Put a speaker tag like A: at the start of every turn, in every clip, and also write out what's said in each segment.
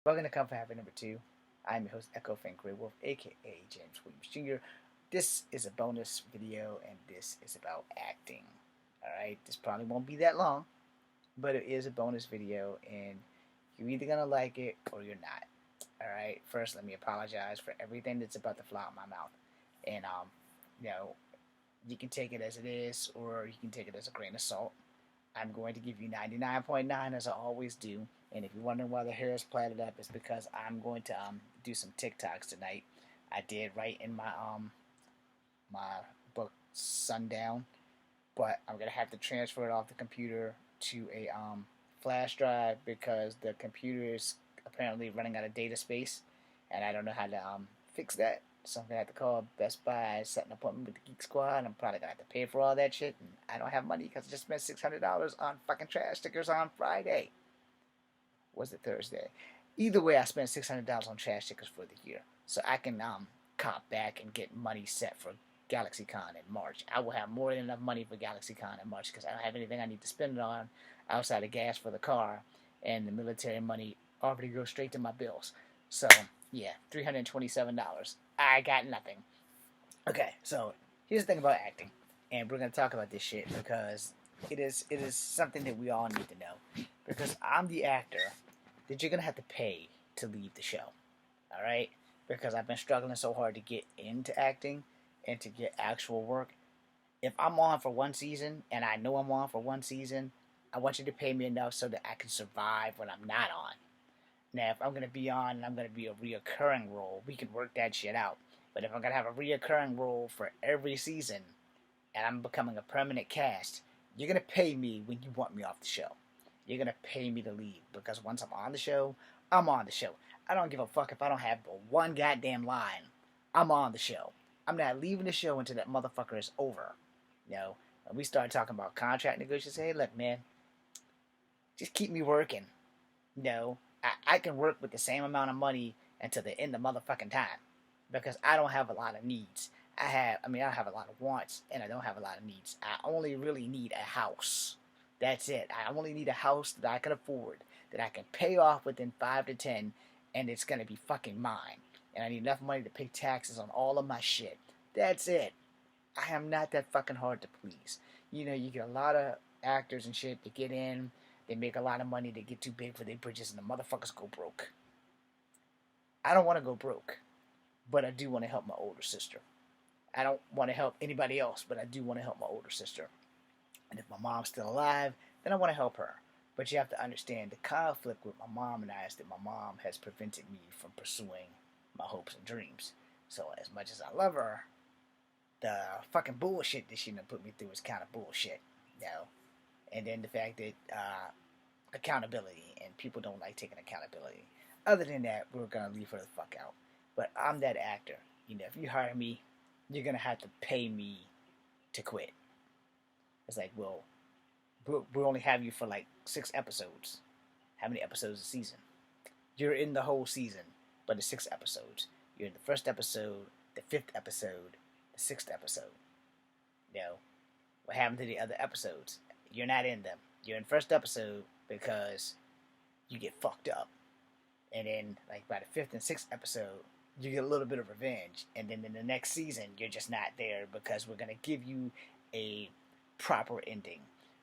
A: Welcome to Comfort Habit number 2. I'm your host, Echo Fan Grey Wolf, aka James Williams Jr. This is a bonus video, and this is about acting. Alright, this probably won't be that long, but it is a bonus video, and you're either gonna like it or you're not. Alright, first let me apologize for everything that's about to fly out my mouth. And, you know, you can take it as it is, or you can take it as a grain of salt. I'm going to give you 99.9 as I always do. And if you're wondering why the hair is plaited up, it's because I'm going to do some TikToks tonight. I did write in my book Sundown, but I'm gonna have to transfer it off the computer to a flash drive because the computer is apparently running out of data space, and I don't know how to fix that. So I'm gonna have to call Best Buy, set an appointment with the Geek Squad. I'm probably gonna have to pay for all that shit, and I don't have money because I just spent $600 on fucking trash stickers on Friday. Was it Thursday? Either way, I spent $600 on trash stickers for the year, so I can cop back and get money set for GalaxyCon in March. I will have more than enough money for GalaxyCon in March because I don't have anything I need to spend it on outside of gas for the car, and the military money already goes straight to my bills. So yeah, $327. I got nothing. Okay, so here's the thing about acting, and we're gonna talk about this shit because it is something that we all need to know. Because I'm the actor that you're gonna have to pay to leave the show. All right, because I've been struggling so hard to get into acting and to get actual work. If I'm on for one season, and I know I'm on for one season, I want you to pay me enough so that I can survive when I'm not on. Now, if I'm going to be on and I'm going to be a reoccurring role, we can work that shit out. But if I'm going to have a reoccurring role for every season and I'm becoming a permanent cast, you're going to pay me when you want me off the show. You're going to pay me to leave because once I'm on the show, I'm on the show. I don't give a fuck if I don't have one goddamn line. I'm on the show. I'm not leaving the show until that motherfucker is over. You know, when we start talking about contract negotiations, hey, look, man, just keep me working. You know, I can work with the same amount of money until the end of motherfucking time because I don't have a lot of needs. I have a lot of wants and I don't have a lot of needs. I only really need a house. That's it. I only need a house that I can afford, that I can pay off within 5 to 10, and it's gonna be fucking mine. And I need enough money to pay taxes on all of my shit. That's it. I am not that fucking hard to please. You know, you get a lot of actors and shit that get in, they make a lot of money, they get too big for their britches, and the motherfuckers go broke. I don't want to go broke, but I do want to help my older sister. I don't want to help anybody else, but I do want to help my older sister. And if my mom's still alive, then I want to help her. But you have to understand the conflict with my mom and I is that my mom has prevented me from pursuing my hopes and dreams. So as much as I love her, the fucking bullshit that she done put me through is kind of bullshit, you know. And then the fact that accountability, and people don't like taking accountability. Other than that, we're gonna leave her the fuck out. But I'm that actor. You know, if you hire me, you're gonna have to pay me to quit. It's like, well, we'll only have you for like 6 episodes. How many episodes a season? You're in the whole season, but it's 6 episodes. You're in the first episode, the 5th episode, the 6th episode. You know, what happened to the other episodes? You're not in them. You're in the first episode because you get fucked up. And then, like, by the 5th and 6th episode, you get a little bit of revenge. And then in the next season, you're just not there because we're going to give you a proper ending.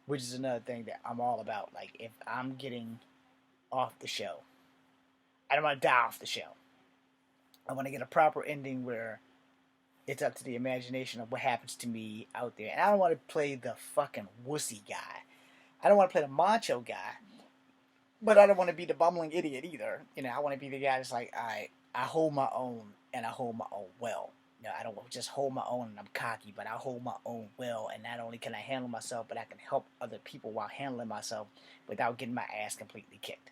A: Which is another thing that I'm all about. Like, if I'm getting off the show, I don't want to die off the show. I want to get a proper ending where it's up to the imagination of what happens to me out there. And I don't want to play the fucking wussy guy. I don't want to play the macho guy. But I don't want to be the bumbling idiot either. You know, I want to be the guy that's like, I hold my own, and I hold my own well. You know, I don't just hold my own and I'm cocky, but I hold my own well. And not only can I handle myself, but I can help other people while handling myself without getting my ass completely kicked.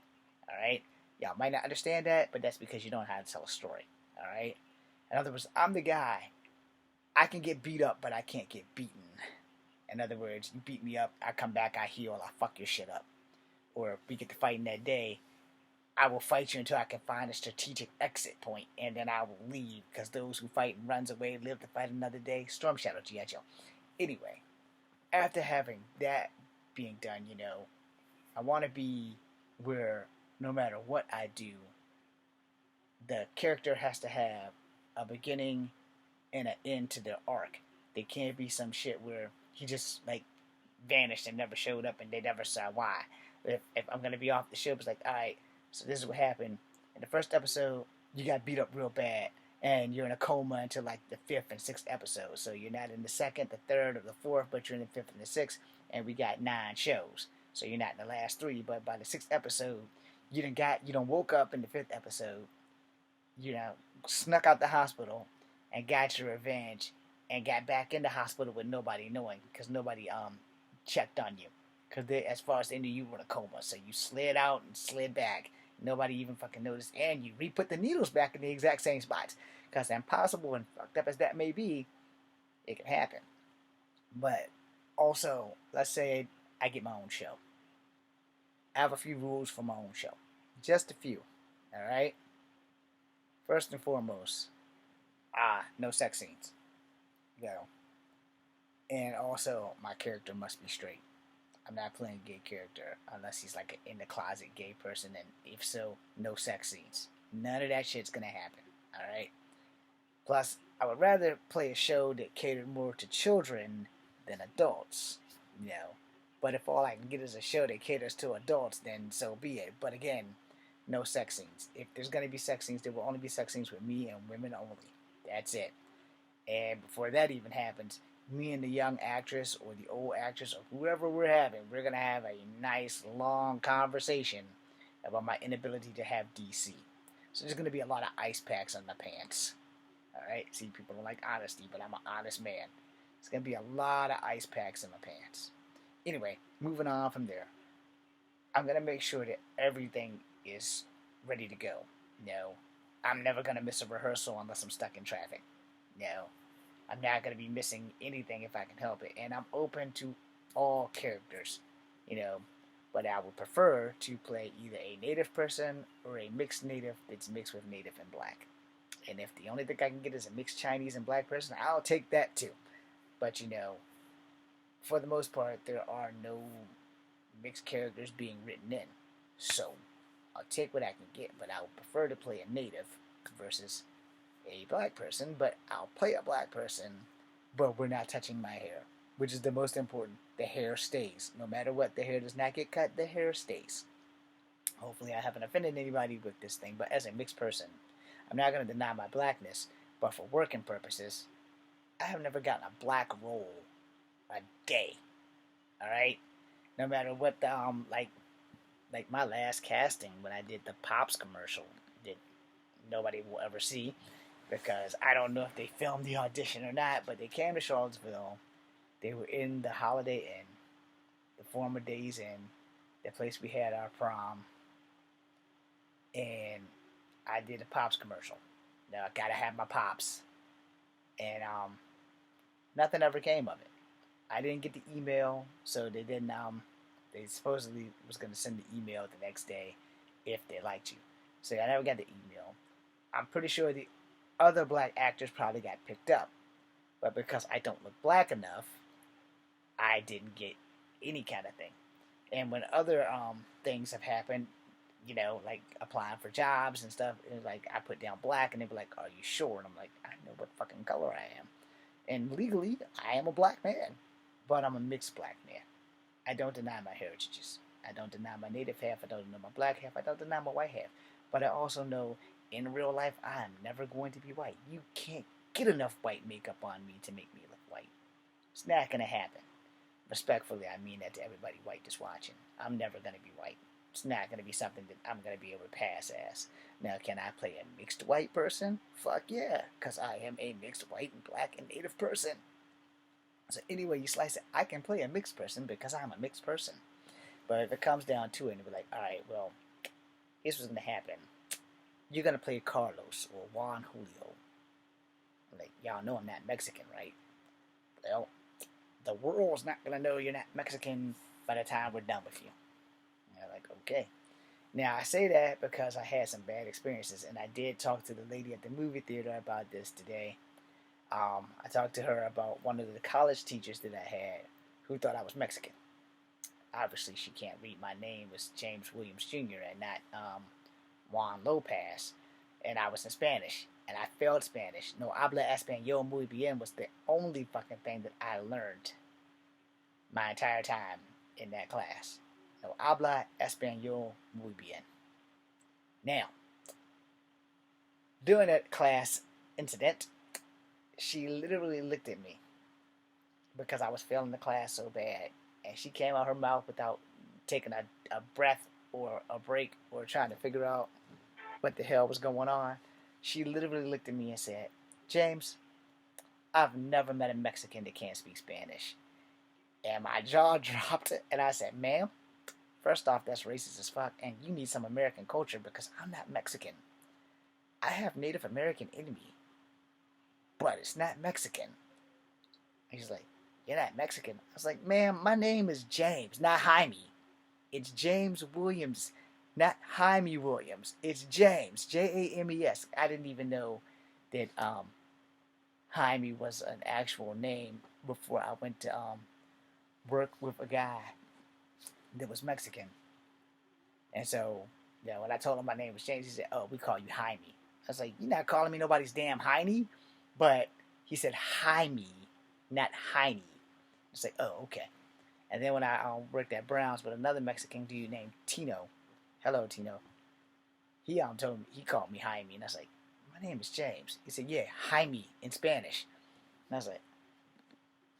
A: Alright? Y'all might not understand that, but that's because you don't know how to tell a story. Alright? In other words, I'm the guy. I can get beat up, but I can't get beaten. In other words, you beat me up, I come back, I heal, I fuck your shit up. Or if we get to fighting that day, I will fight you until I can find a strategic exit point, and then I will leave, because those who fight and runs away live to fight another day. Storm Shadow G.I. Joe. Anyway, after having that being done, you know, I want to be where no matter what I do, the character has to have a beginning and an end to their arc. They can't be some shit where he just like vanished and never showed up and they never saw why. If I'm gonna be off the show, it's like, all right, so this is what happened in the first episode. You got beat up real bad, and you're in a coma until like the fifth and sixth episode. So you're not in the second, the third, or the fourth, but you're in the fifth and the sixth. And we got 9 shows, so you're not in the last 3. But by the sixth episode, you don't woke up in the fifth episode. You know, snuck out the hospital and got your revenge and got back in the hospital with nobody knowing because nobody checked on you because as far as they knew you were in a coma, so you slid out and slid back. Nobody even fucking noticed, and you re-put the needles back in the exact same spots. Because impossible and fucked up as that may be, it can happen. But also, let's say I get my own show. I have a few rules for my own show, just a few. All right. First and foremost, no sex scenes. You know. And also, my character must be straight. I'm not playing a gay character unless he's like an in the closet gay person, and if so, no sex scenes. None of that shit's gonna happen. Alright? Plus, I would rather play a show that catered more to children than adults. You know. But if all I can get is a show that caters to adults, then so be it. But again, no sex scenes. If there's gonna be sex scenes, there will only be sex scenes with me and women only. That's it. And before that even happens, me and the young actress or the old actress or whoever we're having, we're going to have a nice long conversation about my inability to have DC. So there's going to be a lot of ice packs on the pants. Alright? See, people don't like honesty, but I'm an honest man. There's going to be a lot of ice packs in my pants. Anyway, moving on from there. I'm going to make sure that everything is ready to go. No, I'm never going to miss a rehearsal unless I'm stuck in traffic. No, I'm not going to be missing anything if I can help it. And I'm open to all characters, you know, but I would prefer to play either a native person or a mixed native that's mixed with native and black. And if the only thing I can get is a mixed Chinese and black person, I'll take that too. But, you know, for the most part, there are no mixed characters being written in. So, I'll take what I can get, but I would prefer to play a native versus a black person, but I'll play a black person, but we're not touching my hair, which is the most important. The hair stays. No matter what, the hair does not get cut, the hair stays. Hopefully I haven't offended anybody with this thing, but as a mixed person, I'm not going to deny my blackness, but for working purposes, I have never gotten a black role a day. Alright? No matter what the, like my last casting when I did the Pops commercial that nobody will ever see, because I don't know if they filmed the audition or not, but they came to Charlottesville. They were in the Holiday Inn, the former Days Inn, the place we had our prom, and I did a Pops commercial. Now I gotta have my Pops, and nothing ever came of it. I didn't get the email, so they didn't. They supposedly was gonna send the email the next day if they liked you. So I never got the email. I'm pretty sure the other black actors probably got picked up, but because I don't look black enough, I didn't get any kind of thing. And when other things have happened, you know, like applying for jobs and stuff, and like I put down black, and they were like, "Are you sure?" And I'm like, "I know what fucking color I am, and legally I am a black man, but I'm a mixed black man. I don't deny my heritages. I don't deny my native half. I don't deny my black half. I don't deny my white half. But I also know in real life, I'm never going to be white. You can't get enough white makeup on me to make me look white. It's not going to happen. Respectfully, I mean that to everybody white that's watching. I'm never going to be white. It's not going to be something that I'm going to be able to pass as. Now, can I play a mixed white person? Fuck yeah, because I am a mixed white and black and native person. So anyway you slice it, I can play a mixed person because I'm a mixed person. But if it comes down to it, and we're like, alright, well, here's what's going to happen. You're going to play Carlos or Juan Julio. Like, y'all know I'm not Mexican, right? Well, the world's not going to know you're not Mexican by the time we're done with you. And you're like, okay. Now, I say that because I had some bad experiences, and I did talk to the lady at the movie theater about this today. I talked to her about one of the college teachers that I had who thought I was Mexican. Obviously, she can't read my name. It was James Williams Jr. and not Juan Lopez. and I was in Spanish, and I failed Spanish. No habla español muy bien was the only fucking thing that I learned my entire time in that class. No habla español muy bien. Now, during that class incident, she literally looked at me because I was failing the class so bad, and she came out her mouth without taking a breath or a break or trying to figure out what the hell was going on. She literally looked at me and said, James, I've never met a Mexican that can't speak Spanish. And my jaw dropped, and I said, ma'am, first off, that's racist as fuck, and you need some American culture because I'm not Mexican. I have Native American in me, but it's not Mexican. And she's like, you're not Mexican. I was like, ma'am, my name is James, not Jaime. It's James Williams, not Jaime Williams. It's James, James. I didn't even know that Jaime was an actual name before I went to work with a guy that was Mexican. And so, when I told him my name was James, he said, oh, we call you Jaime. I was like, you're not calling me nobody's damn Jaime? But he said Jaime, not Jaime. It's like, oh, okay. And then when I worked at Brown's with another Mexican dude named Tino, hello Tino, he told me, he called me Jaime, and I was like, my name is James. He said, yeah, Jaime in Spanish. And I was like,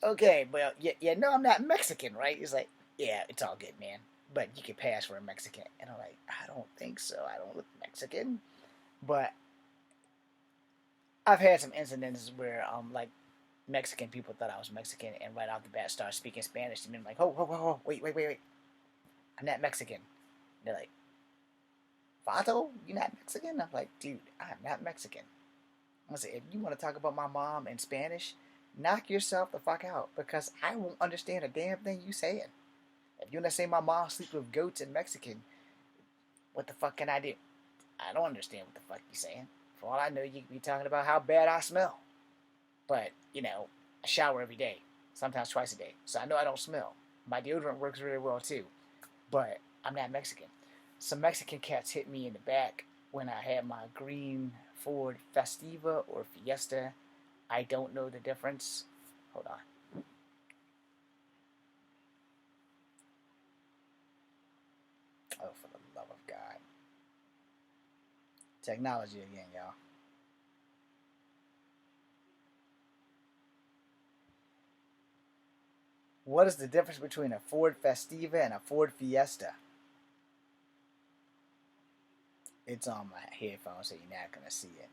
A: okay, well, no, I'm not Mexican, right? He's like, yeah, it's all good, man, but you can pass for a Mexican. And I'm like, I don't think so. I don't look Mexican. But I've had some incidents where like Mexican people thought I was Mexican and right off the bat started speaking Spanish to me. I'm like, oh, wait. I'm not Mexican. And they're like, Vato, you're not Mexican? I'm like, dude, I'm not Mexican. I said, if you want to talk about my mom in Spanish, knock yourself the fuck out because I won't understand a damn thing you saying. If you want to say my mom sleeps with goats in Mexican, what the fuck can I do? I don't understand what the fuck you're saying. For all I know, you could be talking about how bad I smell. But, I shower every day, sometimes twice a day. So I know I don't smell. My deodorant works really well too. But I'm not Mexican. Some Mexican cats hit me in the back when I had my green Ford Festiva or Fiesta. I don't know the difference. Hold on. Oh, for the love of God. Technology again, y'all. What is the difference between a Ford Festiva and a Ford Fiesta? It's on my headphones, so you're not going to see it.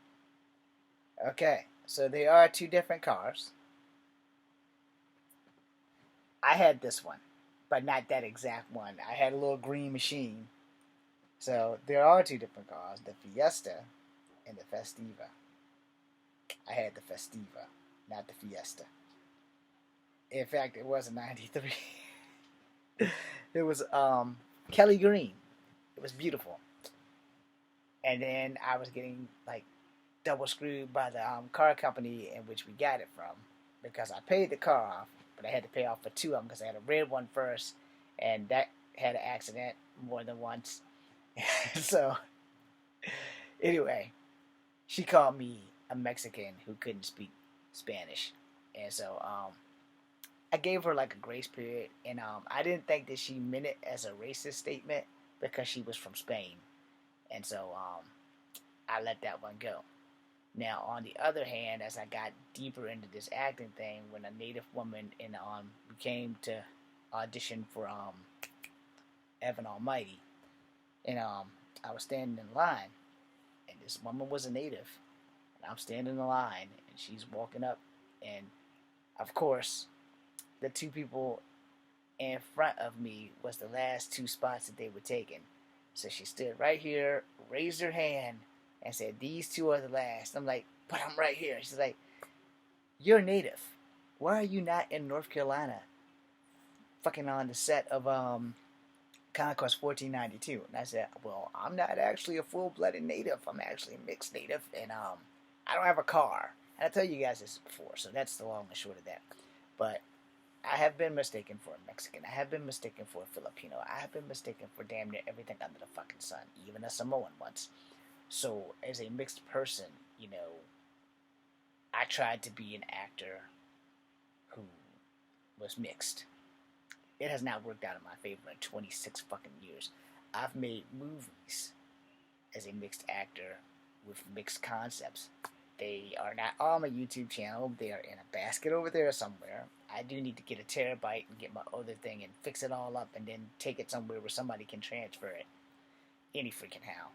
A: Okay, so they are two different cars. I had this one, but not that exact one. I had a little green machine. So there are two different cars, the Fiesta and the Festiva. I had the Festiva, not the Fiesta. In fact, it was a 93. It was Kelly Green. It was beautiful. And then I was getting like double screwed by the car company in which we got it from because I paid the car off, but I had to pay off for two of them because I had a red one first, and that had an accident more than once. So anyway, she called me a Mexican who couldn't speak Spanish, and so I gave her like a grace period, and I didn't think that she meant it as a racist statement because she was from Spain, and so I let that one go. Now, on the other hand, as I got deeper into this acting thing, when a Native woman in came to audition for Evan Almighty, and I was standing in line, and this woman was a Native, and I'm standing in line, and she's walking up, and of course, the two people in front of me was the last two spots that they were taking. So she stood right here, raised her hand, and said, these two are the last. I'm like, but I'm right here. She's like, you're Native. Why are you not in North Carolina fucking on the set of Conquest 1492? And I said, well, I'm not actually a full-blooded Native. I'm actually a mixed Native, and I don't have a car. And I tell you guys this before, so that's the long and short of that. But I have been mistaken for a Mexican. I have been mistaken for a Filipino. I have been mistaken for damn near everything under the fucking sun, even a Samoan once. So as a mixed person, I tried to be an actor who was mixed. It has not worked out in my favor in 26 fucking years. I've made movies as a mixed actor with mixed concepts. They are not on my YouTube channel. They are in a basket over there somewhere. I do need to get a terabyte and get my other thing and fix it all up and then take it somewhere where somebody can transfer it. Any freaking how.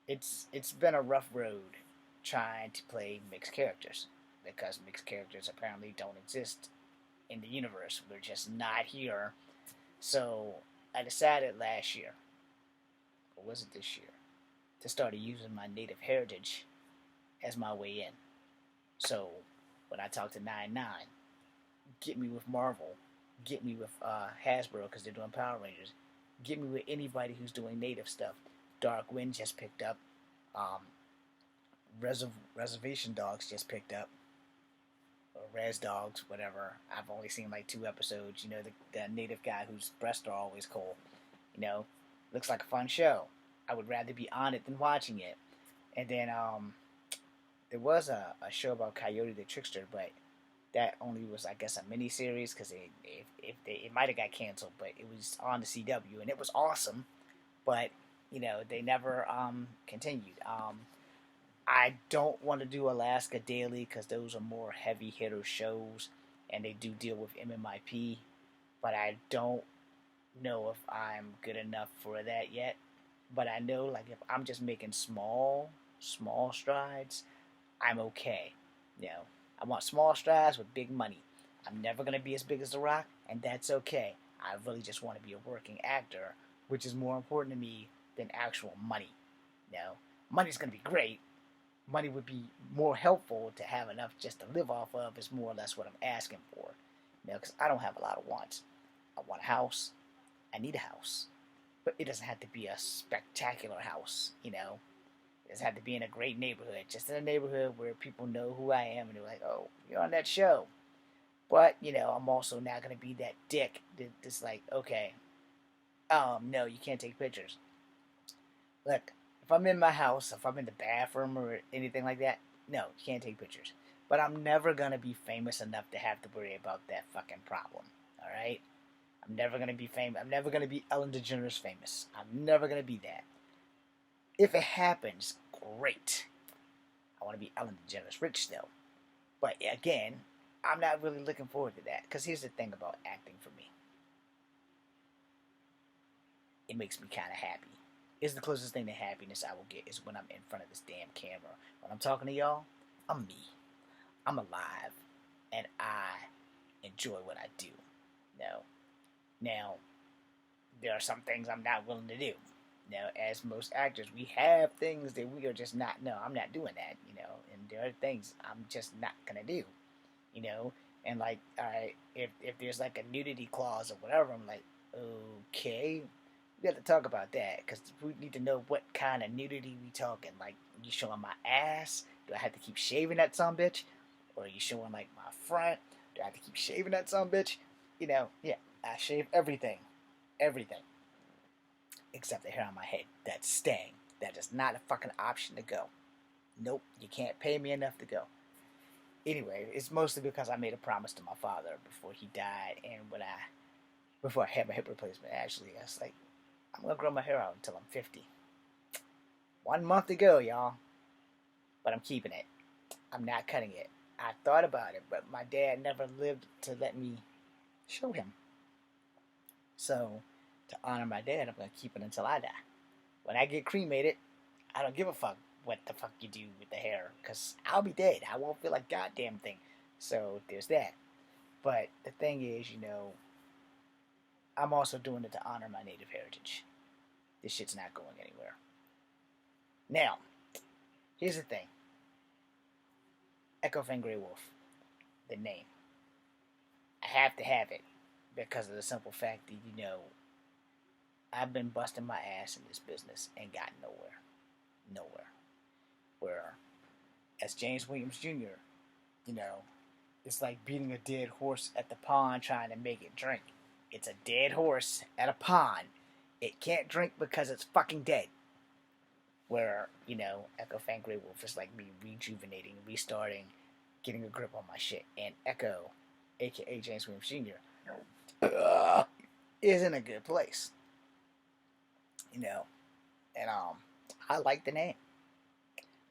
A: It's been a rough road trying to play mixed characters because mixed characters apparently don't exist in the universe. We're just not here. So I decided last year, or was it this year, to start using my native heritage as my way in. So when I talk to 99, get me with Marvel, get me with Hasbro because they're doing Power Rangers, get me with anybody who's doing native stuff. Dark Wind just picked up. Um, Reservation Dogs just picked up. Or Res Dogs, whatever. I've only seen like 2 episodes. The native guy whose breasts are always cold. Looks like a fun show. I would rather be on it than watching it. And then there was a show about Coyote the Trickster, but that only was, I guess, a mini series because it might have got canceled, but it was on the CW and it was awesome. But they never continued. I don't want to do Alaska Daily because those are more heavy hitter shows and they do deal with MMIP, but I don't know if I'm good enough for that yet. But I know, like, if I'm just making small strides, I'm okay. I want small strides with big money. I'm never going to be as big as The Rock, and that's okay. I really just want to be a working actor, which is more important to me than actual money. Money's going to be great. Money would be more helpful to have enough just to live off of is more or less what I'm asking for. Because I don't have a lot of wants. I want a house. I need a house. But it doesn't have to be a spectacular house, It doesn't have to be in a great neighborhood. Just in a neighborhood where people know who I am and they're like, oh, you're on that show. But, I'm also not going to be that dick that's like, okay, no, you can't take pictures. Look, if I'm in my house, if I'm in the bathroom or anything like that, no, you can't take pictures. But I'm never going to be famous enough to have to worry about that fucking problem. Alright? I'm never going to be famous. I'm never going to be Ellen DeGeneres famous. I'm never going to be that. If it happens, great. I want to be Ellen DeGeneres rich though. But again, I'm not really looking forward to that. Because here's the thing about acting for me. It makes me kind of happy. It's the closest thing to happiness I will get is when I'm in front of this damn camera. When I'm talking to y'all, I'm me. I'm alive. And I enjoy what I do. Now, there are some things I'm not willing to do. As most actors, we have things that we are just not, no, I'm not doing that, and there are things I'm just not going to do, and like, alright, if there's like a nudity clause or whatever, I'm like, okay, we have to talk about that, because we need to know what kind of nudity we talking, like, you showing my ass, do I have to keep shaving that sumbitch, or are you showing like my front, do I have to keep shaving that sumbitch, yeah, I shave everything, except the hair on my head. That's staying. That is not a fucking option to go. Nope, you can't pay me enough to go. Anyway, it's mostly because I made a promise to my father before he died, and before I had my hip replacement, actually, I was like, I'm gonna grow my hair out until I'm 50. 1 month to go, y'all. But I'm keeping it. I'm not cutting it. I thought about it, but my dad never lived to let me show him. So, to honor my dad, I'm going to keep it until I die. When I get cremated, I don't give a fuck what the fuck you do with the hair, because I'll be dead. I won't feel like goddamn thing. So, there's that. But the thing is, I'm also doing it to honor my native heritage. This shit's not going anywhere. Now, here's the thing. Echo Fan Grey Wolf. The name. I have to have it because of the simple fact that, I've been busting my ass in this business and got nowhere. Where, as James Williams Jr., it's like beating a dead horse at the pond trying to make it drink. It's a dead horse at a pond. It can't drink because it's fucking dead. Where, Echo Fan Grey Wolf is like me rejuvenating, restarting, getting a grip on my shit. And Echo, aka James Williams Jr., is in a good place. And I like the name.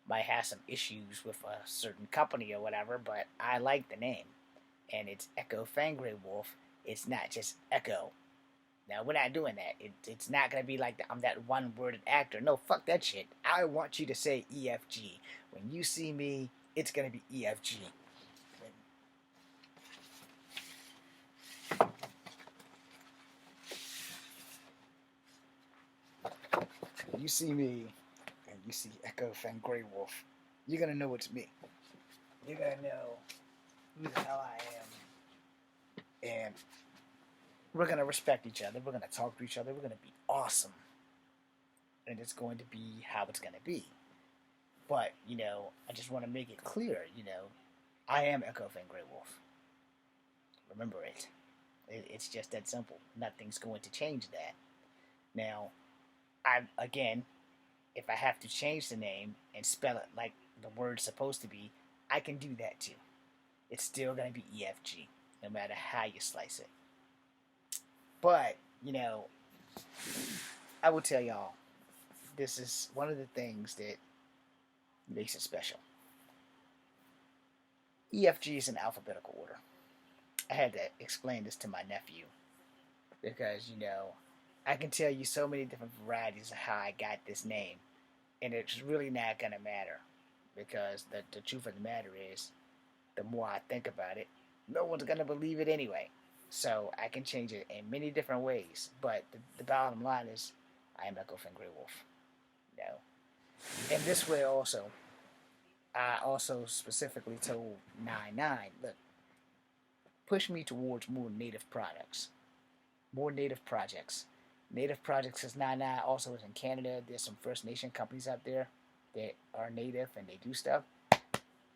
A: Might have some issues with a certain company or whatever, but I like the name. And it's Echo Fan Grey Wolf. It's not just Echo. Now, we're not doing that. It's not going to be like I'm that one-worded actor. No, fuck that shit. I want you to say EFG. When you see me, it's going to be EFG. When you see me, and you see Echo Fan Grey Wolf, you're going to know it's me. You're going to know who the hell I am. And we're going to respect each other. We're going to talk to each other. We're going to be awesome. And it's going to be how it's going to be. But, I just want to make it clear, I am Echo Fan Grey Wolf. Remember it. It's just that simple. Nothing's going to change that. Now, if I have to change the name and spell it like the word's supposed to be, I can do that too. It's still going to be EFG, no matter how you slice it. But, I will tell y'all, this is one of the things that makes it special. EFG is in alphabetical order. I had to explain this to my nephew because, I can tell you so many different varieties of how I got this name, and it's really not going to matter because the truth of the matter is, the more I think about it, no one's going to believe it anyway. So I can change it in many different ways, but the bottom line is, I am Echo Fan Grey Wolf. And this way also, I also specifically told 99, look, push me towards more native products, more native projects. Native projects is 99 also is in Canada. There's some First Nation companies out there that are native and they do stuff.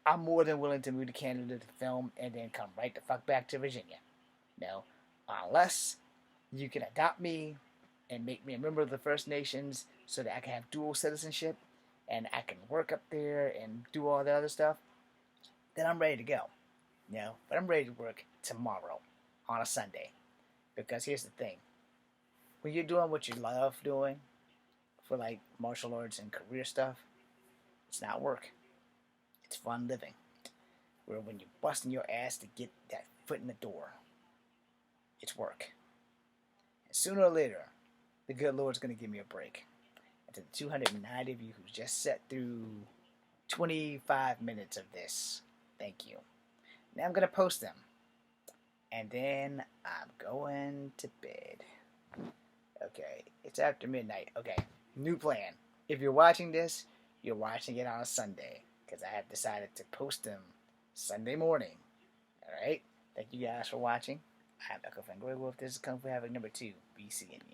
A: I'm more than willing to move to Canada to film and then come right the fuck back to Virginia. Unless you can adopt me and make me a member of the First Nations so that I can have dual citizenship and I can work up there and do all the other stuff, then I'm ready to go. But I'm ready to work tomorrow on a Sunday. Because here's the thing. When you're doing what you love doing for like martial arts and career stuff, it's not work. It's fun living. Where when you're busting your ass to get that foot in the door, it's work. And sooner or later, the good Lord's going to give me a break. And to the 290 of you who just sat through 25 minutes of this, thank you. Now I'm going to post them. And then I'm going to bed. Okay, it's after midnight. Okay, new plan. If you're watching this, you're watching it on a Sunday. Because I have decided to post them Sunday morning. Alright? Thank you guys for watching. I'm Echo Fan Grey Wolf. This is Kung Fu Havoc number 2. Be seeing you.